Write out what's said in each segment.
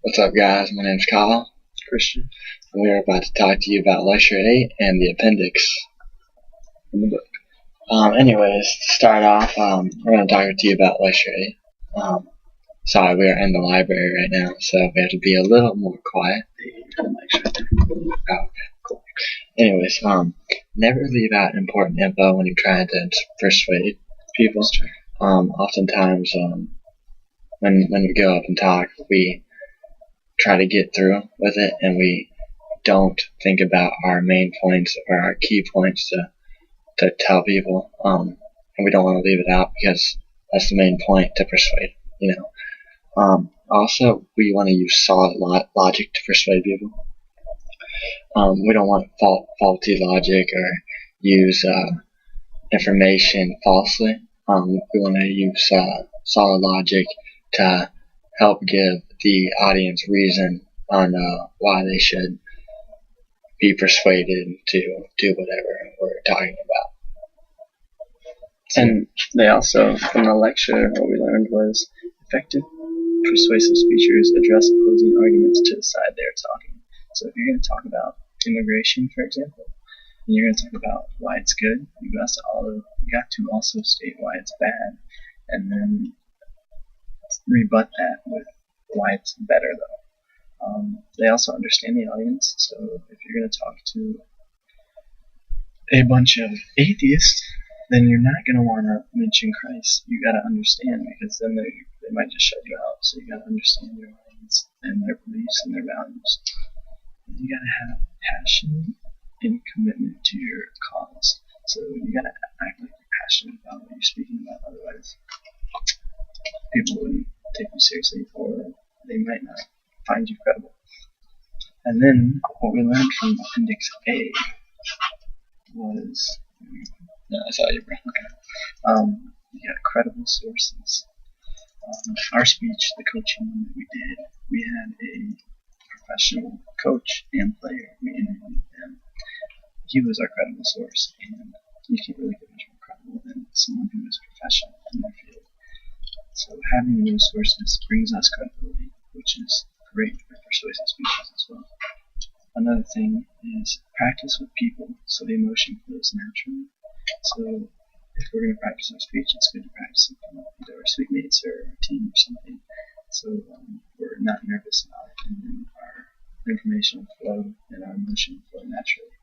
What's up, guys? My name's Kyle. Christian. And we are about to talk to you about Lecture 8 and the appendix in the book. Anyways, to start off, we're going to talk to you about Lecture 8. Sorry, we are in the library right now, so we have to be a little more quiet. Oh, okay, cool. Anyways, never leave out important info when you're trying to persuade people. Oftentimes, when we go up and talk, we try to get through with it, and we don't think about our main points or our key points to tell people, and we don't want to leave it out because that's the main point, to persuade, Also, we want to use solid logic to persuade people. We don't want faulty logic or use information falsely. We want to use solid logic to help give the audience reason on why they should be persuaded to do whatever we're talking about. And they also, from the lecture, what we learned was effective persuasive speakers address opposing arguments to the side they're talking. So if you're going to talk about immigration, for example, and you're going to talk about why it's good, you got to also state why it's bad, and then rebut that with why it's better, though. They also understand the audience, so if you're going to talk to a bunch of atheists, then you're not going to want to mention Christ. You got to understand, because then they might just shut you out. So you got to understand their audience and their beliefs and their values. And you got to have passion and commitment to your cause. So you got to act like you're passionate about what you're speaking about. Otherwise, people wouldn't take you seriously, or they might not find you credible. And then what we learned from Appendix A was, I saw you, bro. Okay. You got credible sources. Our speech, the coaching that we did, we had a professional coach and player. We interviewed him. He was our credible source, and you can't really get much more credible than someone who is professional in their field. So having those sources brings us credibility, which is great for persuasive speeches as well. Another thing is practice with people so the emotion flows naturally. So if we're going to practice our speech, it's good to practice with either our suite mates or our team or something, so we're not nervous about it, and then our information will flow and our emotion will flow naturally.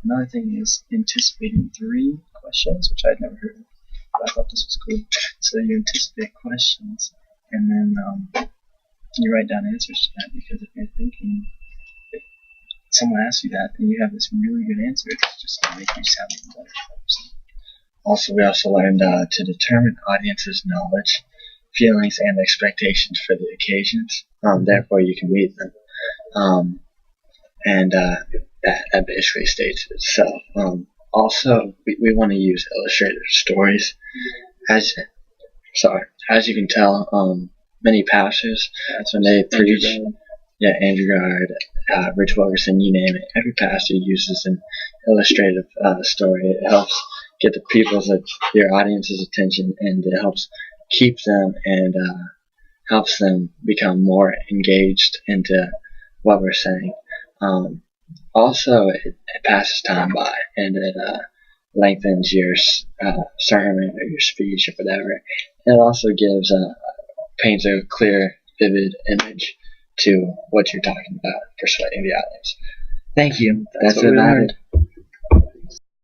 Another thing is anticipating 3 questions, which I'd never heard of, but I thought this was cool. So you anticipate questions, and then you write down answers to that, because if you're thinking, if someone asks you that and you have this really good answer, it's just going to make you sound even better. We also learned to determine audience's knowledge, feelings, and expectations for the occasions. Therefore, you can meet them. That basically states it. So, we want to use illustrative stories. As you can tell, many pastors, when they preach, Andrew Gard, Rich Wilkerson, you name it, every pastor uses an illustrative story. It helps get your audience's attention, and it helps keep them and helps them become more engaged into what we're saying. It passes time by, and it lengthens your sermon or your speech or whatever. And it also paints a clear, vivid image to what you're talking about, persuading the audience. Thank you. That's what we learned.